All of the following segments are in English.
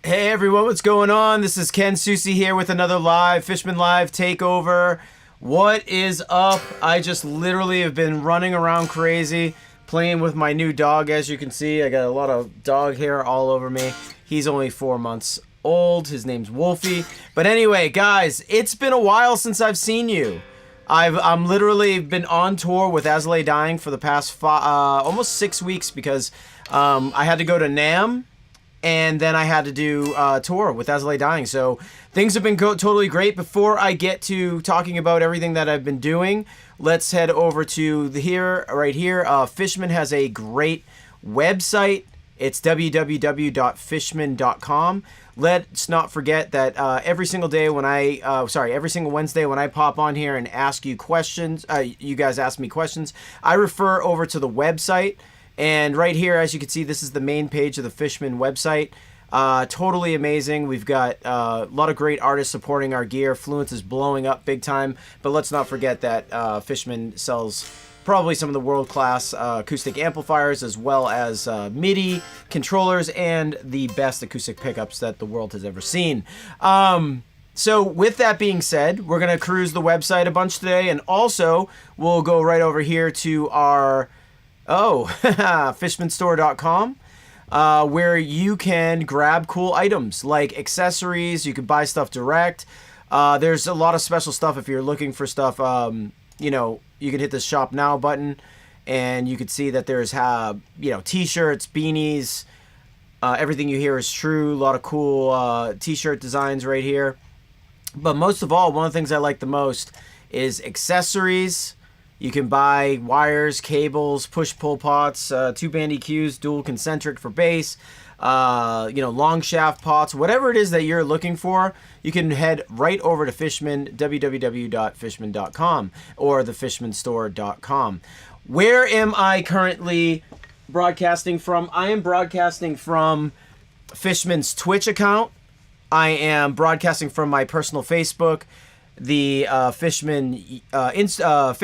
Hey everyone, what's going on? This is Ken Susi here with another live Fishman Live Takeover. What is up? I just literally have been running around crazy, playing with my new dog. As you can see, I got a lot of dog hair all over me. He's only 4 months old. His name's Wolfie. But anyway, guys, it's been a while since I've seen you. I'm literally been on tour with As I Lay Dying for the past almost 6 weeks because I had to go to NAMM. And then I had to do a tour with As I Lay Dying. So things have been totally great. Before I get to talking about everything that I've been doing, let's head over to right here. Fishman has a great website. It's www.fishman.com. Let's not forget that every single day when every single Wednesday when I pop on here and ask you questions, you guys ask me questions, I refer over to the website. And right here, as you can see, this is the main page of the Fishman website. Totally amazing. We've got a lot of great artists supporting our gear. Fluence is blowing up big time. But let's not forget that Fishman sells probably some of the world-class acoustic amplifiers, as well as MIDI controllers and the best acoustic pickups that the world has ever seen. So with that being said, we're going to cruise the website a bunch today. And also, we'll go right over here to our... fishmanstore.com, where you can grab cool items like accessories. You can buy stuff direct. There's a lot of special stuff if you're looking for stuff. You can hit the shop now button and you can see that there's t-shirts, beanies, everything you hear is true. A lot of cool t-shirt designs right here. But most of all, one of the things I like the most is accessories. You can buy wires, cables, push-pull pots, 2-band EQs, dual concentric for bass, long shaft pots, whatever it is that you're looking for. You can head right over to Fishman, www.fishman.com or thefishmanstore.com. Where am I currently broadcasting from? I am broadcasting from Fishman's Twitch account. I am broadcasting from my personal Facebook. The Fishman Facebook,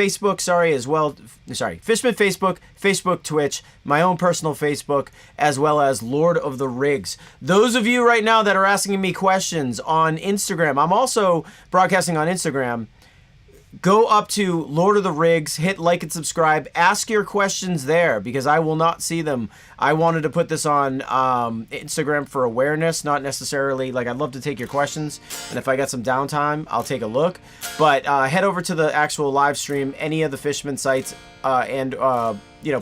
Fishman Facebook, Twitch, my own personal Facebook, as well as Lord of the Rigs. Those of you right now that are asking me questions on Instagram, I'm also broadcasting on Instagram. Go up to Lord of the Rigs, hit like and subscribe, ask your questions there because I will not see them. I wanted to put this on Instagram for awareness, not necessarily, I'd love to take your questions, and if I got some downtime, I'll take a look. But head over to the actual live stream, any of the Fishman sites and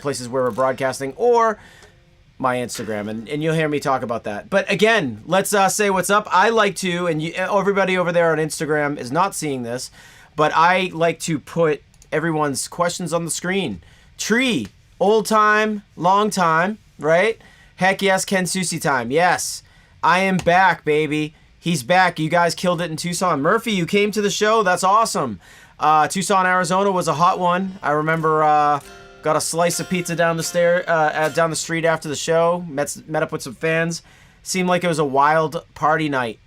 places where we're broadcasting, or my Instagram, and you'll hear me talk about that. But again, let's say what's up. I like to, and everybody over there on Instagram is not seeing this, but I like to put everyone's questions on the screen. Tree, old time, long time, right? Heck yes, Ken Susi time. Yes, I am back, baby. He's back. You guys killed it in Tucson. Murphy, you came to the show. That's awesome. Tucson, Arizona was a hot one. I remember got a slice of pizza down the street after the show. Met up with some fans. Seemed like it was a wild party night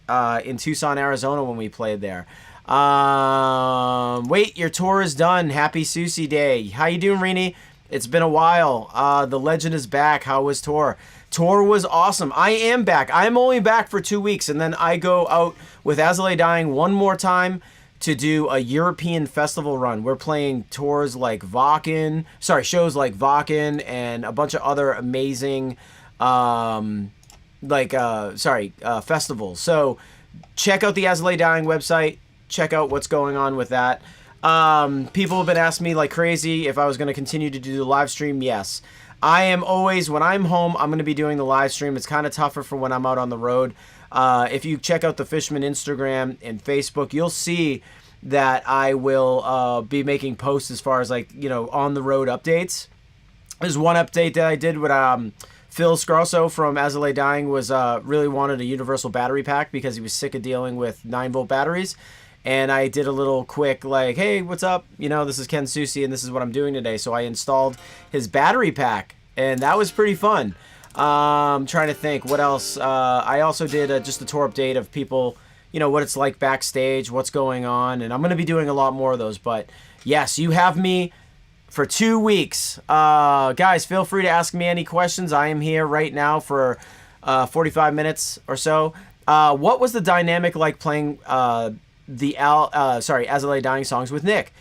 in Tucson, Arizona when we played there. Wait, your tour is done. Happy Susi Day. How you doing, Rini? It's been a while. The legend is back. How was tour? Tour was awesome. I am back. I'm only back for 2 weeks, and then I go out with As I Lay Dying one more time to do a European festival run. We're playing shows like Wacken, and a bunch of other amazing, festivals. So check out the As I Lay Dying website. Check out what's going on with that. People have been asking me like crazy if I was going to continue to do the live stream. Yes. I am always, when I'm home, I'm going to be doing the live stream. It's kind of tougher for when I'm out on the road. If you check out the Fishman Instagram and Facebook, you'll see that I will be making posts as far as on the road updates. There's one update that I did with Phil Scrosso from As I Lay Dying was really wanted a universal battery pack because he was sick of dealing with 9-volt batteries. And I did a little quick hey, what's up? This is Ken Susi and this is what I'm doing today. So I installed his battery pack and that was pretty fun. I'm trying to think what else. I also did just a tour update of people, what it's like backstage, what's going on. And I'm going to be doing a lot more of those. But yes, you have me for 2 weeks. Guys, feel free to ask me any questions. I am here right now for 45 minutes or so. What was the dynamic like playing As I Lay Dying songs with Nick?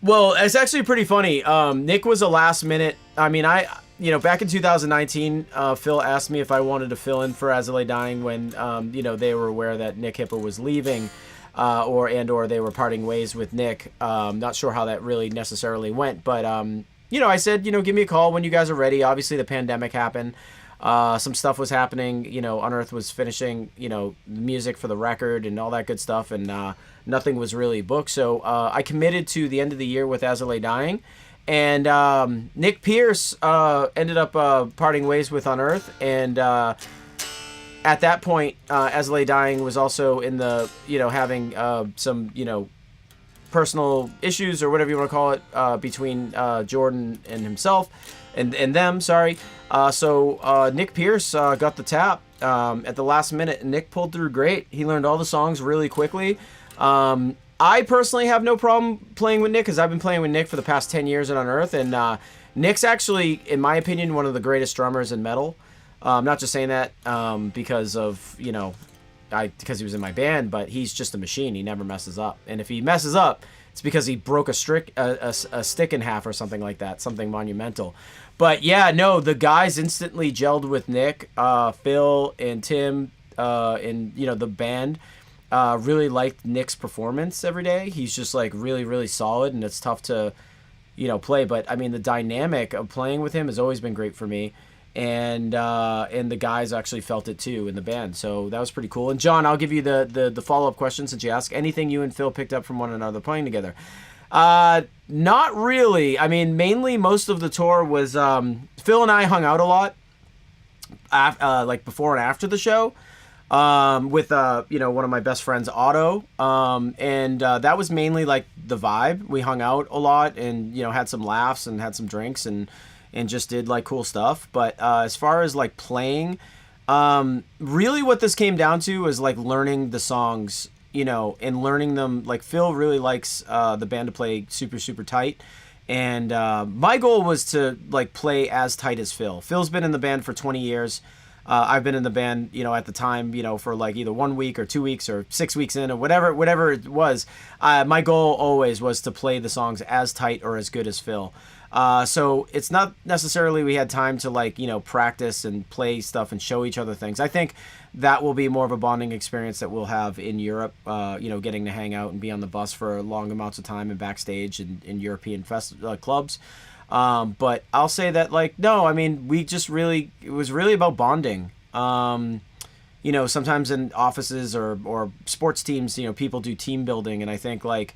Well, it's actually pretty funny. Nick was a last minute. I mean, back in 2019, Phil asked me if I wanted to fill in for As I Lay Dying when, they were aware that Nick Hippo was leaving, or they were parting ways with Nick. Not sure how that really necessarily went, but, I said, give me a call when you guys are ready. Obviously, the pandemic happened. Some stuff was happening. Unearth was finishing, the music for the record and all that good stuff, and nothing was really booked. So I committed to the end of the year with As I Lay Dying. And Nick Pierce ended up parting ways with Unearth, and at that point, As I Lay Dying was also in the, having some, personal issues or whatever you want to call it between Jordan and himself, and them. Sorry. So Nick Pierce got the tap at the last minute, and Nick pulled through great. He learned all the songs really quickly. I personally have no problem playing with Nick because I've been playing with Nick for the past 10 years at Unearth, and Nick's actually, in my opinion, one of the greatest drummers in metal. I'm not just saying that because of, because he was in my band, but he's just a machine. He never messes up. And if he messes up, it's because he broke a stick in half or something like that, something monumental. But yeah, no, the guys instantly gelled with Nick, Phil and Tim, and, the band. Really liked Nick's performance every day. He's just like really, really solid, and it's tough to, play. But I mean, the dynamic of playing with him has always been great for me, and the guys actually felt it too in the band. So that was pretty cool. And John, I'll give you the follow up question since you asked. Anything you and Phil picked up from one another playing together? Not really. I mean, mainly most of the tour was Phil and I hung out a lot, like before and after the show. With one of my best friends, Otto, and that was mainly like the vibe. We hung out a lot and had some laughs and had some drinks and just did like cool stuff. But as far as like playing, really what this came down to was like learning the songs, and learning them. Like Phil really likes the band to play super, super tight. And my goal was to like play as tight as Phil. Phil's been in the band for 20 years. I've been in the band, at the time, for like either 1 week or 2 weeks or 6 weeks in or whatever it was. My goal always was to play the songs as tight or as good as Phil. So it's not necessarily we had time to like, practice and play stuff and show each other things. I think that will be more of a bonding experience that we'll have in Europe, getting to hang out and be on the bus for long amounts of time and backstage in European clubs. But I'll say that like, no, I mean, it was really about bonding. Sometimes in offices or sports teams, people do team building. And I think like,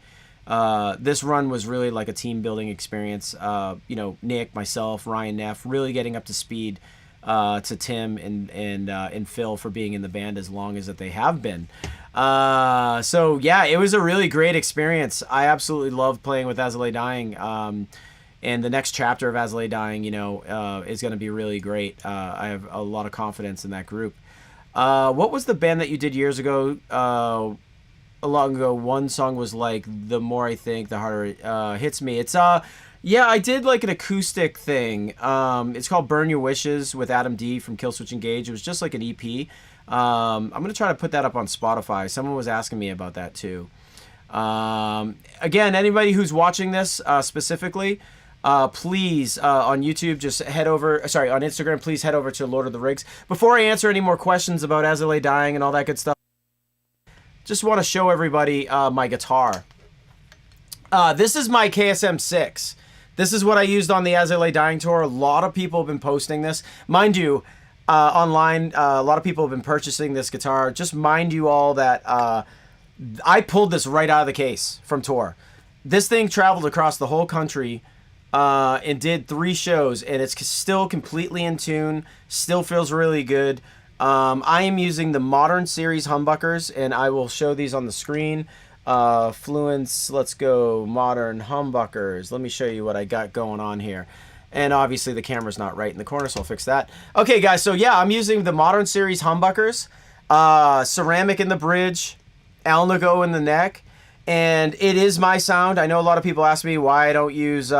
this run was really like a team building experience. Nick, myself, Ryan Neff, really getting up to speed, to Tim and Phil for being in the band as long as that they have been. So yeah, it was a really great experience. I absolutely loved playing with As I Lay Dying. And the next chapter of As I Lay Dying, is going to be really great. I have a lot of confidence in that group. What was the band that you did years ago? Long ago, one song was like, "The More I Think, the Harder It Hits Me." It's I did like an acoustic thing. It's called "Burn Your Wishes" with Adam D from Killswitch Engage. It was just like an EP. I'm gonna try to put that up on Spotify. Someone was asking me about that too. Again, anybody who's watching this specifically. Please, on YouTube, just head over, on Instagram, please head over to Lord of the Rigs. Before I answer any more questions about As I Lay Dying and all that good stuff, just want to show everybody my guitar. This is my KSM 6. This is what I used on the As I Lay Dying tour. A lot of people have been posting this. Mind you, online, a lot of people have been purchasing this guitar. Just mind you all that I pulled this right out of the case from tour. This thing traveled across the whole country and did 3 shows, and it's still completely in tune, still feels really good. I am using the Modern Series humbuckers, and I will show these on the screen. Fluence, let's go, Modern humbuckers. Let me show you what I got going on here. And obviously the camera's not right in the corner, so I'll fix that. Okay, guys, so yeah, I'm using the Modern Series humbuckers, ceramic in the bridge, Alnico in the neck. And it is my sound. I know a lot of people ask me why I don't use, do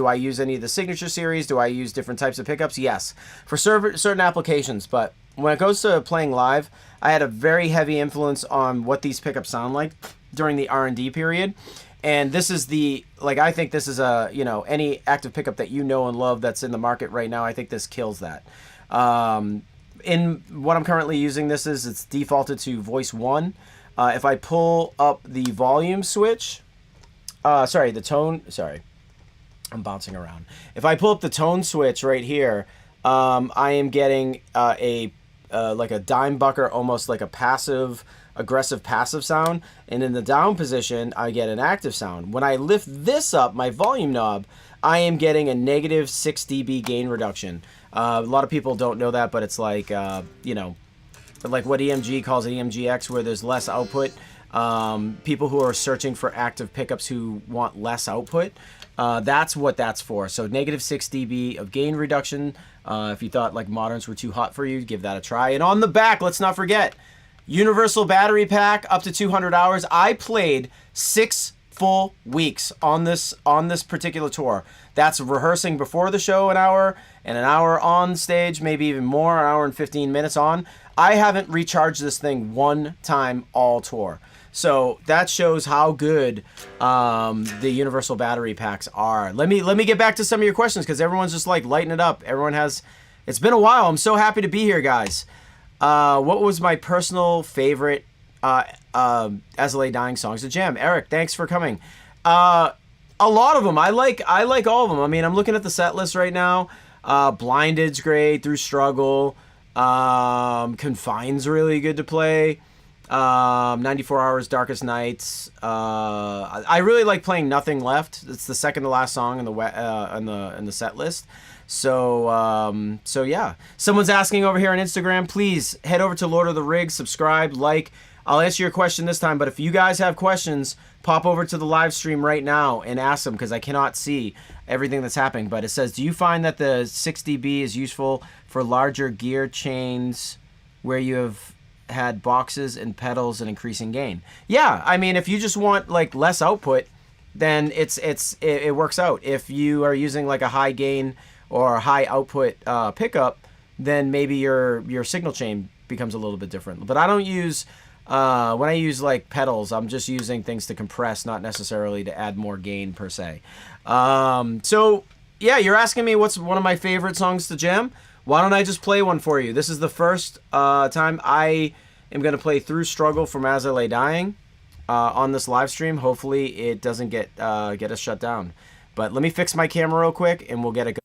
I use any of the Signature series? Do I use different types of pickups? Yes, for certain applications. But when it goes to playing live, I had a very heavy influence on what these pickups sound like during the R&D period. And this is I think this is any active pickup that you know and love that's in the market right now, I think this kills that. In what I'm currently using, it's defaulted to voice 1. If I pull up the volume switch, the tone, I'm bouncing around. If I pull up the tone switch right here, I am getting like a dime bucker, almost like a aggressive passive sound. And in the down position, I get an active sound. When I lift this up, my volume knob, I am getting a negative 6 dB gain reduction. A lot of people don't know that, but it's like, like what EMG calls EMGX, where there's less output. People who are searching for active pickups who want less output, that's what that's for. So negative 6 dB of gain reduction. If you thought like moderns were too hot for you, give that a try. And on the back, let's not forget, universal battery pack up to 200 hours. I played 6 full weeks on this particular tour. That's rehearsing before the show an hour, and an hour on stage, maybe even more, an hour and 15 minutes on. I haven't recharged this thing one time all tour. So that shows how good the universal battery packs are. Let me get back to some of your questions, because everyone's just like lighting it up. It's been a while. I'm so happy to be here, guys. What was my personal favorite As I Lay Dying songs to jam? Eric, thanks for coming. A lot of them. I like all of them. I mean, I'm looking at the set list right now. Blinded's great. Through Struggle. Confine's really good to play. 94 Hours, Darkest Nights. I really like playing Nothing Left. It's the second to last song in the set list. So yeah. Someone's asking over here on Instagram. Please head over to Lord of the Rigs, subscribe, like. I'll answer your question this time, but if you guys have questions, pop over to the live stream right now and ask them, because I cannot see everything that's happening. But it says, do you find that the 6 dB is useful for larger gear chains where you have had boxes and pedals and increasing gain? Yeah, I mean, if you just want like less output, then it works out. If you are using like a high gain or high output pickup, then maybe your signal chain becomes a little bit different. But I don't use when I use like pedals, I'm just using things to compress, not necessarily to add more gain per se. So yeah, you're asking me what's one of my favorite songs to jam. Why don't I just play one for you? This is the first time I am going to play Through Struggle from As I Lay Dying on this live stream. Hopefully it doesn't get us shut down. But let me fix my camera real quick and we'll get it going.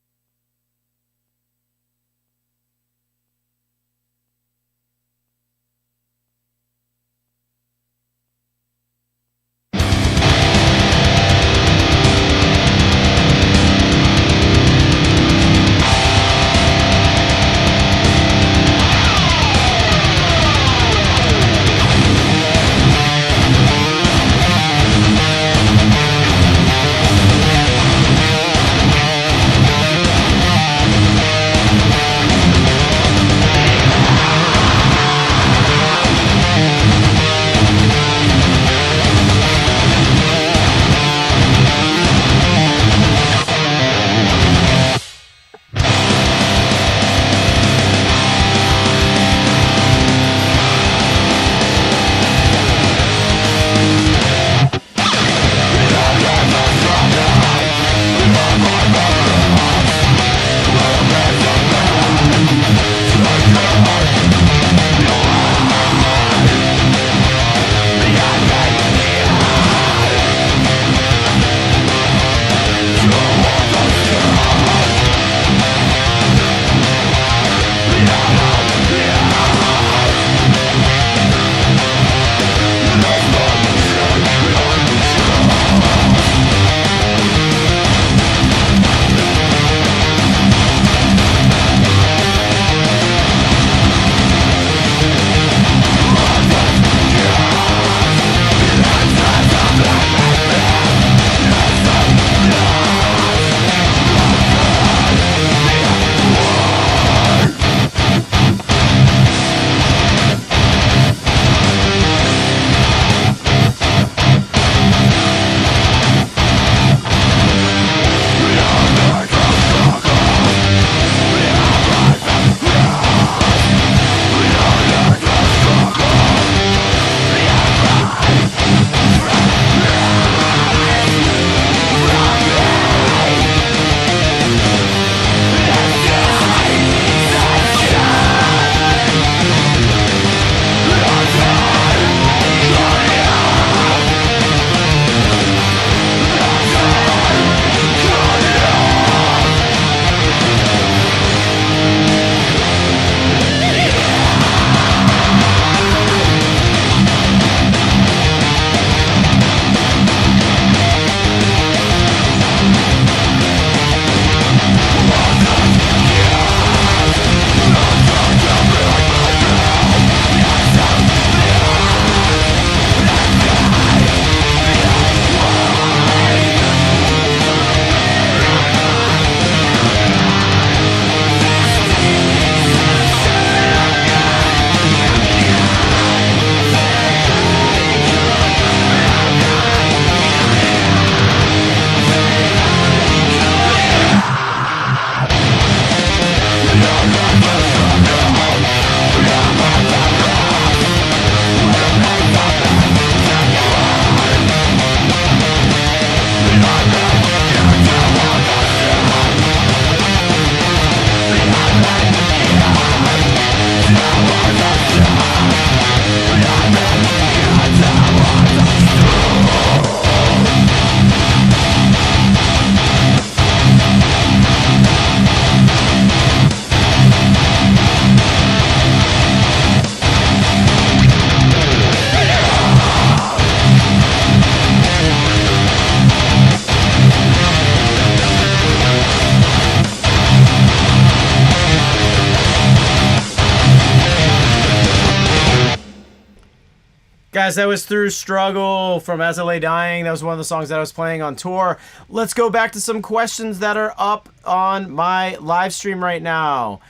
guys, that was Through Struggle from As I Lay Dying. That was one of the songs that I was playing on tour. Let's go back to some questions that are up on my live stream right now.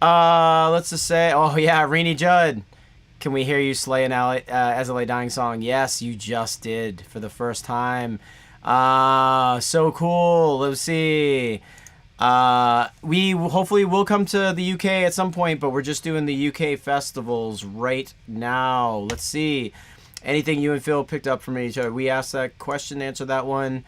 Let's just say, oh yeah, Renee Judd. Can we hear you slay an As I Lay Dying song? Yes, you just did for the first time. So cool. Let's see. We hopefully will come to the UK at some point, but we're just doing the UK festivals right now. Let's see. Anything you and Phil picked up from each other? We asked that question, answered that one.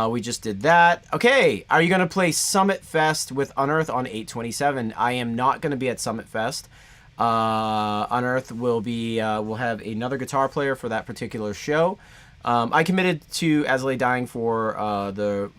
We just did that. Okay, are you going to play Summit Fest with Unearth on 8/27? I am not going to be at Summit Fest. Unearth will be, we'll have another guitar player for that particular show. I committed to As I Lay Dying for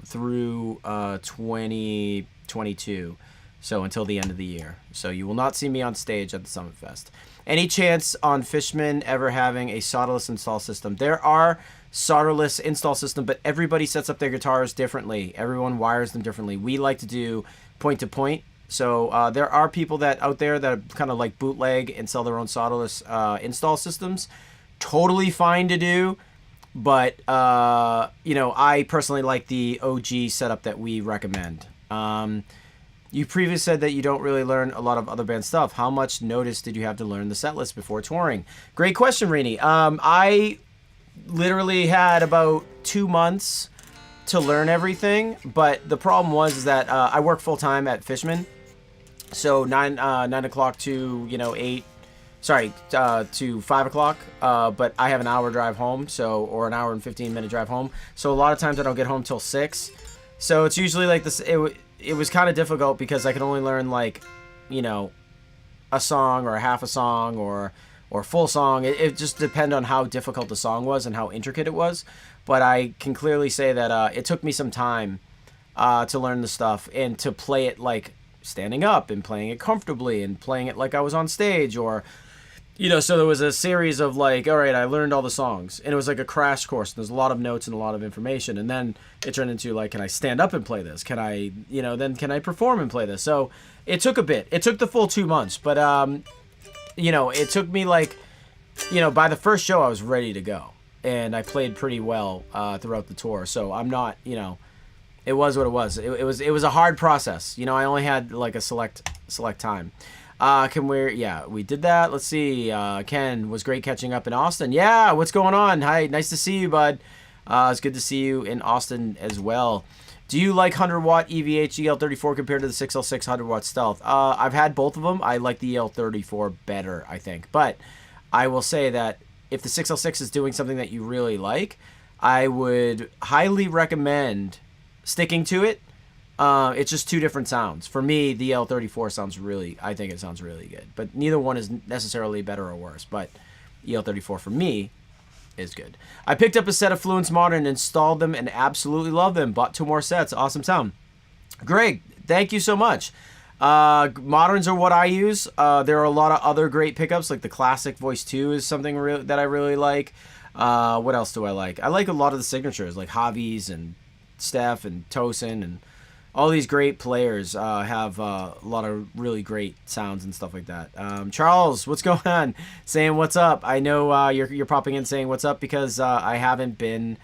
through 2022, so until the end of the year. So you will not see me on stage at the Summit Fest. Any chance on Fishman ever having a solderless install system? There are solderless install systems, but everybody sets up their guitars differently. Everyone wires them differently. We like to do point to point. So there are people out there that kind of like bootleg and sell their own solderless install systems. Totally fine to do. But, I personally like the OG setup that we recommend. You previously said that you don't really learn a lot of other band stuff. How much notice did you have to learn the set list before touring? Great question, Renee. I literally had about 2 months to learn everything. But the problem was that I work full-time at Fishman. So 9 o'clock to, 8. Sorry, to 5 o'clock, but I have an hour drive home, or an hour and 15-minute drive home. So a lot of times I don't get home till 6. So it's usually like this. It was kind of difficult because I could only learn like, a song or a half a song or full song. It just depended on how difficult the song was and how intricate it was. But I can clearly say that it took me some time to learn the stuff and to play it like standing up and playing it comfortably and playing it like I was on stage or. So there was a series of like, all right, I learned all the songs. And it was like a crash course. There's a lot of notes and a lot of information. And then it turned into like, can I stand up and play this? Can I, then can I perform and play this? So it took a bit. It took the full 2 months. But, it took me like, by the first show I was ready to go. And I played pretty well throughout the tour. So I'm not, it was what it was. It was a hard process. I only had like a select time. We did that. Let's see. Ken, was great catching up in Austin. Yeah, what's going on? Hi, nice to see you, bud. It's good to see you in Austin as well. Do you like 100-watt EVH EL34 compared to the 6L6 100-watt Stealth? I've had both of them. I like the EL34 better, I think. But I will say that if the 6L6 is doing something that you really like, I would highly recommend sticking to it. It's just two different sounds. For me, the EL34 I think it sounds really good. But neither one is necessarily better or worse. But EL34 for me is good. I picked up a set of Fluence Modern, installed them, and absolutely love them. Bought 2 more sets. Awesome sound. Greg, thank you so much. Moderns are what I use. There are a lot of other great pickups, like the Classic Voice 2 is something that I really like. What else do I like? I like a lot of the signatures, like Javi's and Steph and Tosin and all these great players have a lot of really great sounds and stuff like that. Charles, what's going on? Saying what's up. I know you're popping in saying what's up because I haven't been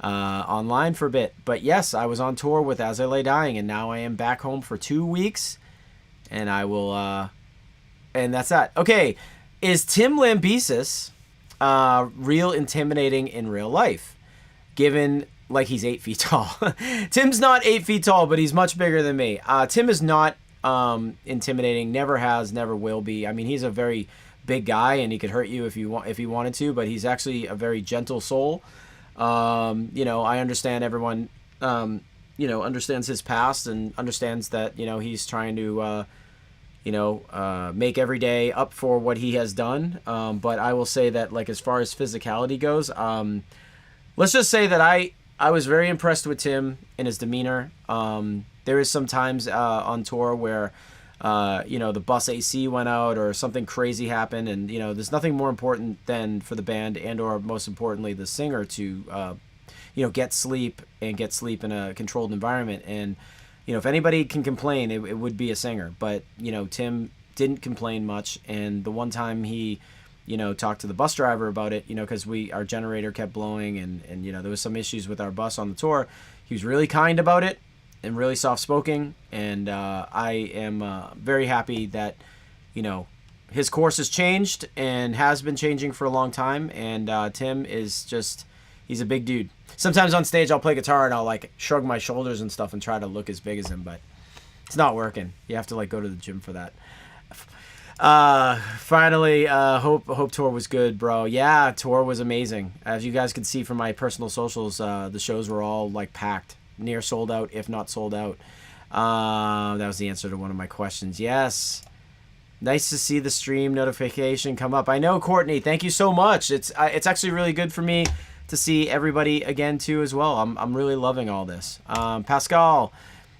online for a bit. But yes, I was on tour with As I Lay Dying, and now I am back home for 2 weeks. And I will... and that's that. Okay, is Tim Lambesis real intimidating in real life? Given... like he's 8 feet tall. Tim's not 8 feet tall, but he's much bigger than me. Tim is not intimidating, never has, never will be. I mean, he's a very big guy, and he could hurt you if he wanted to, but he's actually a very gentle soul. I understand everyone, understands his past and understands that, he's trying to, make every day up for what he has done. But I will say that, like, as far as physicality goes, let's just say that I was very impressed with Tim and his demeanor. There is some times on tour where, the bus AC went out or something crazy happened, and there's nothing more important than for the band or most importantly the singer to, get sleep in a controlled environment. And if anybody can complain, it would be a singer. But Tim didn't complain much, and the one time he talk to the bus driver about it, because our generator kept blowing, and there was some issues with our bus on the tour. He was really kind about it and really soft-spoken, and I am very happy that, his course has changed and has been changing for a long time, and Tim is just, he's a big dude. Sometimes on stage I'll play guitar and I'll like shrug my shoulders and stuff and try to look as big as him, but it's not working. You have to like go to the gym for that. Finally, Hope tour was good, bro. Yeah, tour was amazing. As you guys can see from my personal socials, the shows were all like packed, near sold out, if not sold out. That was the answer to one of my questions. Yes. Nice to see the stream notification come up. I know, Courtney. Thank you so much. It's actually really good for me to see everybody again too as well. I'm really loving all this. Pascal,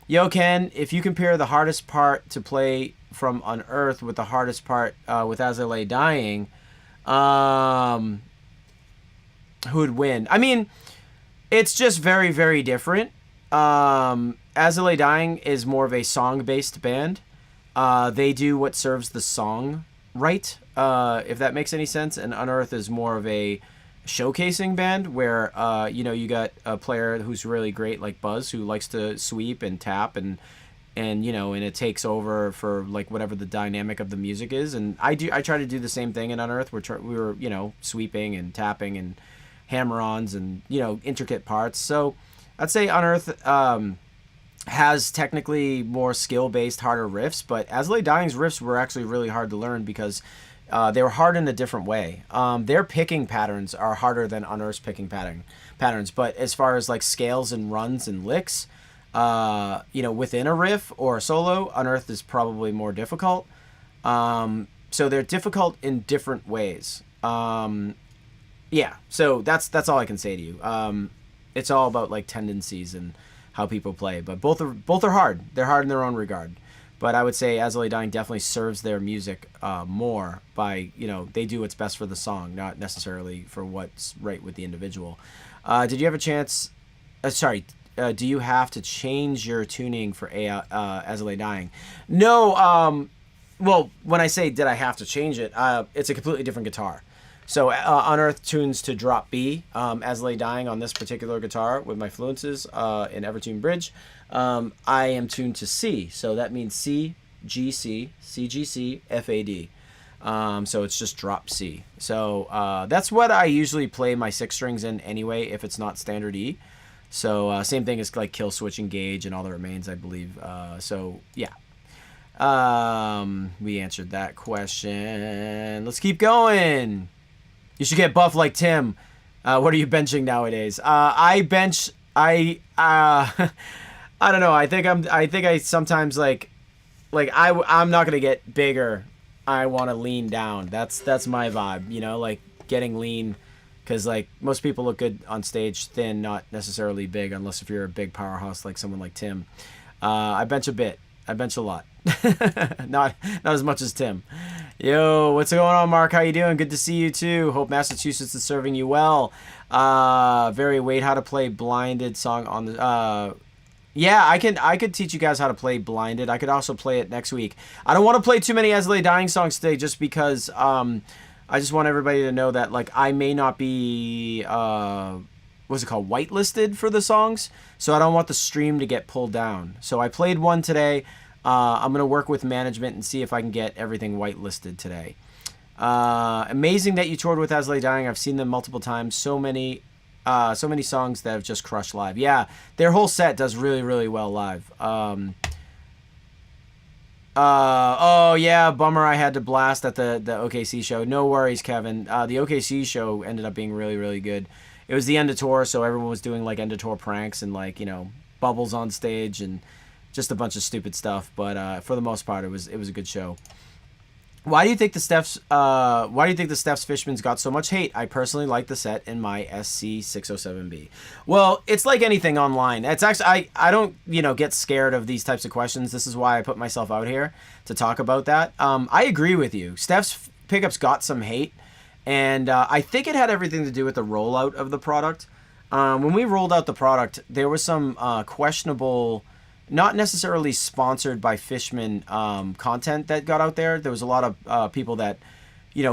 yo Ken, if you compare the hardest part to play from Unearth with the hardest part with As I Lay Dying, who'd win? I mean, it's just very, very different. As I Lay Dying is more of a song-based band. They do what serves the song right, if that makes any sense. And Unearth is more of a showcasing band where, you got a player who's really great like Buzz, who likes to sweep and tap and it takes over for like whatever the dynamic of the music is. And I try to do the same thing in Unearth. We were sweeping and tapping and hammer-ons and, intricate parts. So I'd say Unearth, has technically more skill-based, harder riffs, but As I Lay Dying's riffs were actually really hard to learn because they were hard in a different way. Their picking patterns are harder than Unearth's picking patterns, but as far as like scales and runs and licks, within a riff or a solo, Unearth is probably more difficult. So they're difficult in different ways. Yeah, so that's all I can say to you. It's all about like tendencies and how people play, but both are hard. They're hard in their own regard. But I would say As I Lay Dying definitely serves their music more by, they do what's best for the song, not necessarily for what's right with the individual. Did you have a chance? Do you have to change your tuning for As I Lay Dying? No. Well, when I say did I have to change it, it's a completely different guitar. So Unearth tunes to drop B, As I Lay Dying on this particular guitar with my Fluences in Evertune Bridge. I am tuned to C, so that means C, G, C, C, G, C, F, A, D. So it's just drop C. So that's what I usually play my 6 strings in anyway, if it's not standard E. So same thing as like kill, switch, engage, and all that remains, I believe. So yeah. We answered that question. Let's keep going. You should get buff like Tim. What are you benching nowadays? I bench. I don't know. I think I sometimes I'm not gonna get bigger. I want to lean down. That's my vibe. Like getting lean, because like most people look good on stage, thin, not necessarily big, unless if you're a big powerhouse like someone like Tim. I bench a bit. I bench a lot. not as much as Tim. Yo, what's going on, Mark? How you doing? Good to see you too. Hope Massachusetts is serving you well. Very wait, how to play Blinded song on the yeah, I could teach you guys how to play Blinded. I could also play it next week. I don't want to play too many As I Lay Dying songs today just because I just want everybody to know that like I may not be what's it called, whitelisted for the songs, so I don't want the stream to get pulled down. So I played one today. I'm going to work with management and see if I can get everything whitelisted today. Amazing that you toured with As I Lay Dying. I've seen them multiple times. So many songs that have just crushed live. Yeah, their whole set does really, really well live. Oh yeah, bummer I had to blast at the OKC show. No worries, Kevin. The OKC show ended up being really, really good. It was the end of tour, so everyone was doing like end of tour pranks and like, bubbles on stage and just a bunch of stupid stuff. But for the most part, it was a good show. Why do you think the Steph's Fishmans got so much hate? I personally like the set in my SC607B. Well, it's like anything online. It's actually I don't get scared of these types of questions. This is why I put myself out here to talk about that. I agree with you. Steph's pickups got some hate, and I think it had everything to do with the rollout of the product. When we rolled out the product, there was some questionable, not necessarily sponsored by Fishman content that got out there. There was a lot of people that,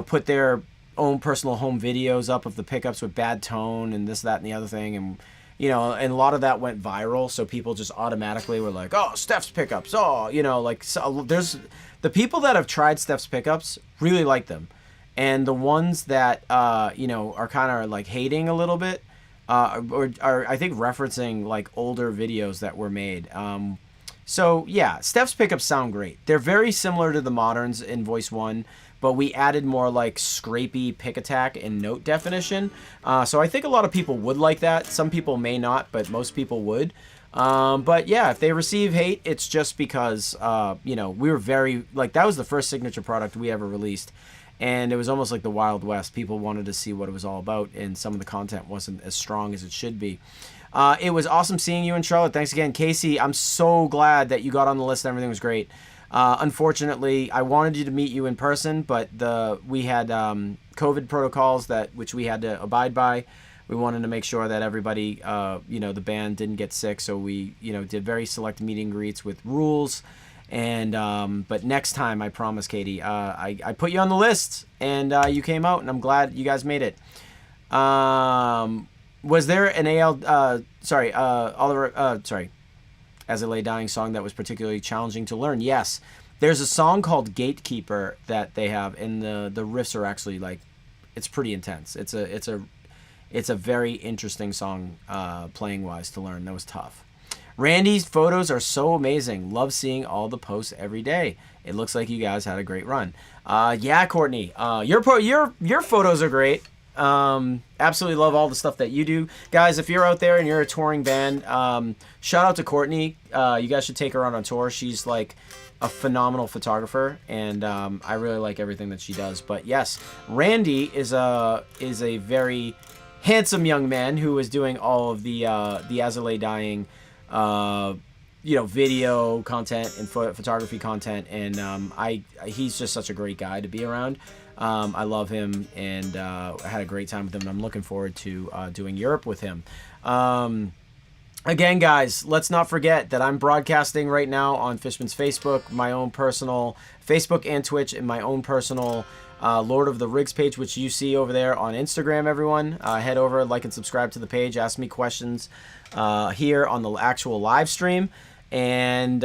put their own personal home videos up of the pickups with bad tone and this, that, and the other thing, and you know, and a lot of that went viral, so people just automatically were like, "Oh, Steph's pickups." Oh, you know, like so there's the people that have tried Steph's pickups really like them, and the ones that you know are kind of like hating a little bit, or are I think referencing like older videos that were made. So yeah, Steph's pickups sound great. They're very similar to the moderns in Voice One, but we added more like scrapey pick attack and note definition. So I think a lot of people would like that. Some people may not, but most people would. But yeah, if they receive hate, it's just because, you know, we were very, like, that was the first signature product we ever released. And it was almost like the Wild West. People wanted to see what it was all about, and some of the content wasn't as strong as it should be. It was awesome seeing you in Charlotte. Thanks again, Casey. I'm so glad that you got on the list and everything was great. Unfortunately, I wanted you to meet you in person, but we had COVID protocols which we had to abide by. We wanted to make sure that everybody, you know, the band didn't get sick, so we, you know, did very select meet and greets with rules. And but next time, I promise, Katie, I put you on the list, and you came out, and I'm glad you guys made it. Was there an Oliver, As I Lay Dying song that was particularly challenging to learn? Yes. There's a song called Gatekeeper that they have, and the riffs are actually like, it's pretty intense. It's a very interesting song playing wise to learn. That was tough. Randy's photos are so amazing. Love seeing all the posts every day. It looks like you guys had a great run. Yeah, Courtney, your photos are great. Absolutely love all the stuff that you do, guys. If you're out there and you're a touring band, shout out to Courtney. You guys should take her out on tour. She's like a phenomenal photographer, and I really like everything that she does. But yes, Randy is a very handsome young man who is doing all of the As I Lay Dying you know, video content and photography content, and he's just such a great guy to be around. I love him, and I had a great time with him, and I'm looking forward to doing Europe with him. Again, guys, let's not forget that I'm broadcasting right now on Fishman's Facebook, my own personal Facebook and Twitch, and my own personal Lord of the Rigs page, which you see over there on Instagram, everyone. Head over, like and subscribe to the page, ask me questions here on the actual live stream. And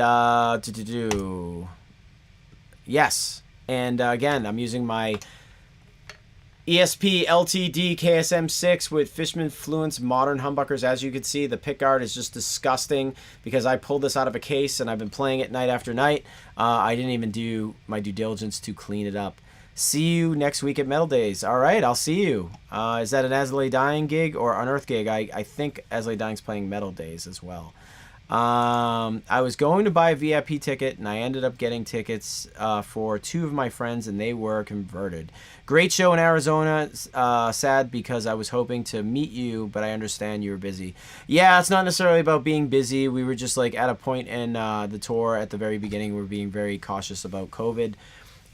yes, and again, I'm using my ESP LTD KSM6 with Fishman Fluence modern humbuckers. As you can see, the pickguard is just disgusting because I pulled this out of a case and I've been playing it night after night. I didn't even do my due diligence to clean it up. See you next week at Metal Days. All right, I'll see you. Is that an As I Lay Dying gig or Unearth gig? I think As I Lay Dying's playing Metal Days as well. I was going to buy a VIP ticket, and I ended up getting tickets for two of my friends, and they were converted. Great show in Arizona. Sad because I was hoping to meet you, but I understand you were busy. Yeah, it's not necessarily about being busy. We were just like at a point in the tour at the very beginning. We're being very cautious about COVID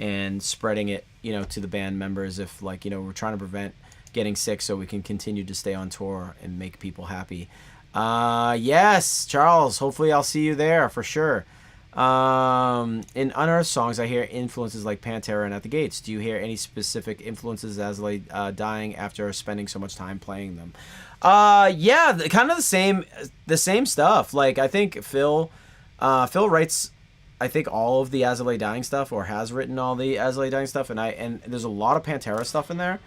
and spreading it, you know, to the band members. If like, you know, we're trying to prevent getting sick so we can continue to stay on tour and make people happy. Yes, Charles, hopefully I'll see you there for sure. In Unearth songs, I hear influences like Pantera and At the Gates. Do you hear any specific influences as like dying after spending so much time playing them? Yeah, kind of the same stuff. Like I think Phil writes, I think all of the As I Lay Dying stuff, or has written all the As I Lay Dying stuff, and there's a lot of Pantera stuff in there.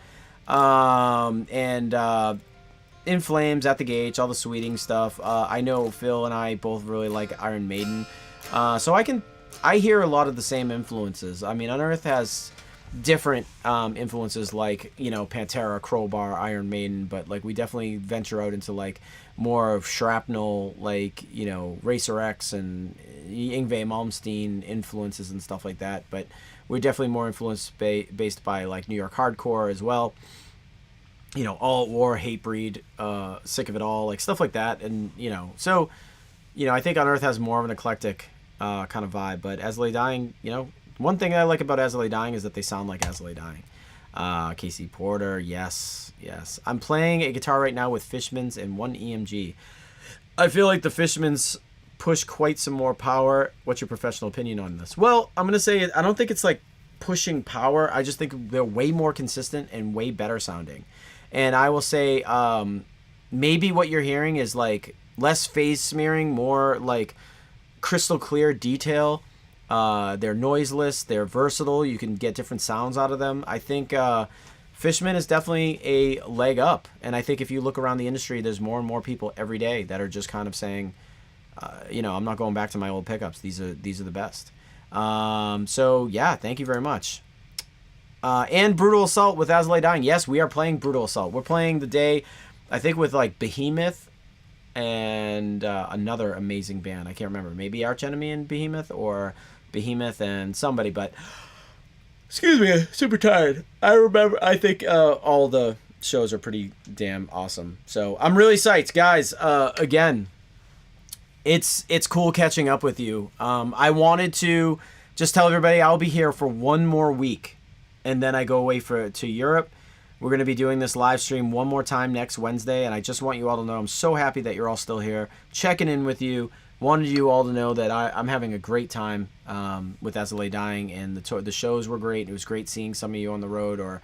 In Flames, At the Gates, all the Sweeting stuff. I know Phil and I both really like Iron Maiden. So I hear a lot of the same influences. I mean, Unearth has different influences like, you know, Pantera, Crowbar, Iron Maiden, but like we definitely venture out into like more of Shrapnel, like, you know, Racer X and Yngwie Malmsteen influences and stuff like that. But we're definitely more influenced based by like New York hardcore as well. You know, All War, Hatebreed, Sick of It All, like stuff like that. And, you know, so, you know, I think Unearth has more of an eclectic kind of vibe. But As I Lay Dying, you know, one thing I like about As I Lay Dying is that they sound like As I Lay Dying. Casey Porter, yes. I'm playing a guitar right now with Fishmans and one EMG. I feel like the Fishmans push quite some more power. What's your professional opinion on this? Well, I'm going to say I don't think it's like pushing power. I just think they're way more consistent and way better sounding. And I will say, maybe what you're hearing is like less phase smearing, more like crystal clear detail. They're noiseless, they're versatile, you can get different sounds out of them. I think Fishman is definitely a leg up, and I think if you look around the industry, there's more and more people every day that are just kind of saying, you know, I'm not going back to my old pickups. These are the best. So yeah, thank you very much. And Brutal Assault with As I Lay Dying. Yes, we are playing Brutal Assault. We're playing the day, I think, with like Behemoth and another amazing band. I can't remember. Maybe Arch Enemy and Behemoth, or Behemoth and somebody. But excuse me, super tired. I think all the shows are pretty damn awesome. So I'm really psyched, guys. Again, it's cool catching up with you. I wanted to just tell everybody I'll be here for one more week, and then I go away to Europe. We're going to be doing this live stream one more time next Wednesday, and I just want you all to know I'm so happy that you're all still here, checking in with you. Wanted you all to know that I'm having a great time with As I Lay Dying, and the shows were great. It was great seeing some of you on the road, or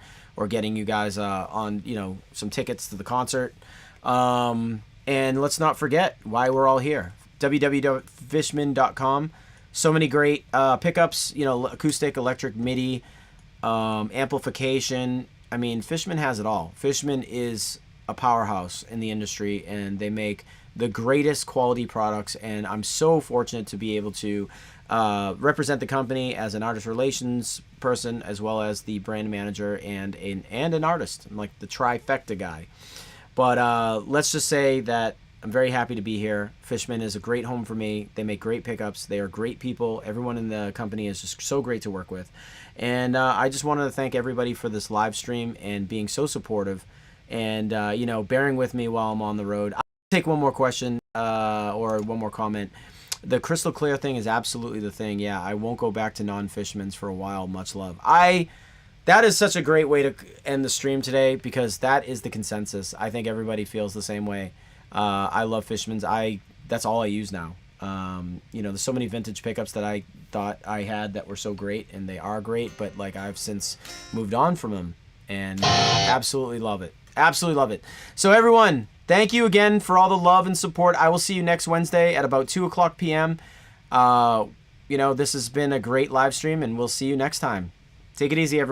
getting you guys on, you know, some tickets to the concert. And let's not forget why we're all here. www.fishman.com. So many great pickups, you know, acoustic, electric, MIDI, amplification. I mean, Fishman has it all. Fishman is a powerhouse in the industry, and they make the greatest quality products, and I'm so fortunate to be able to represent the company as an artist relations person, as well as the brand manager and an artist. I'm like the trifecta guy. But let's just say that I'm very happy to be here. Fishman is a great home for me. They make great pickups. They are great people. Everyone in the company is just so great to work with. And I just wanted to thank everybody for this live stream and being so supportive, and you know, bearing with me while I'm on the road. I'll take one more question or one more comment. The crystal clear thing is absolutely the thing. Yeah, I won't go back to non-Fishmans for a while. Much love. That is such a great way to end the stream today, because that is the consensus. I think everybody feels the same way. I love Fishmans. That's all I use now. You know, there's so many vintage pickups that I thought I had that were so great, and they are great, but like I've since moved on from them, and absolutely love it. Absolutely love it. So everyone, thank you again for all the love and support. I will see you next Wednesday at about 2:00 p.m. You know, this has been a great live stream, and we'll see you next time. Take it easy, everyone.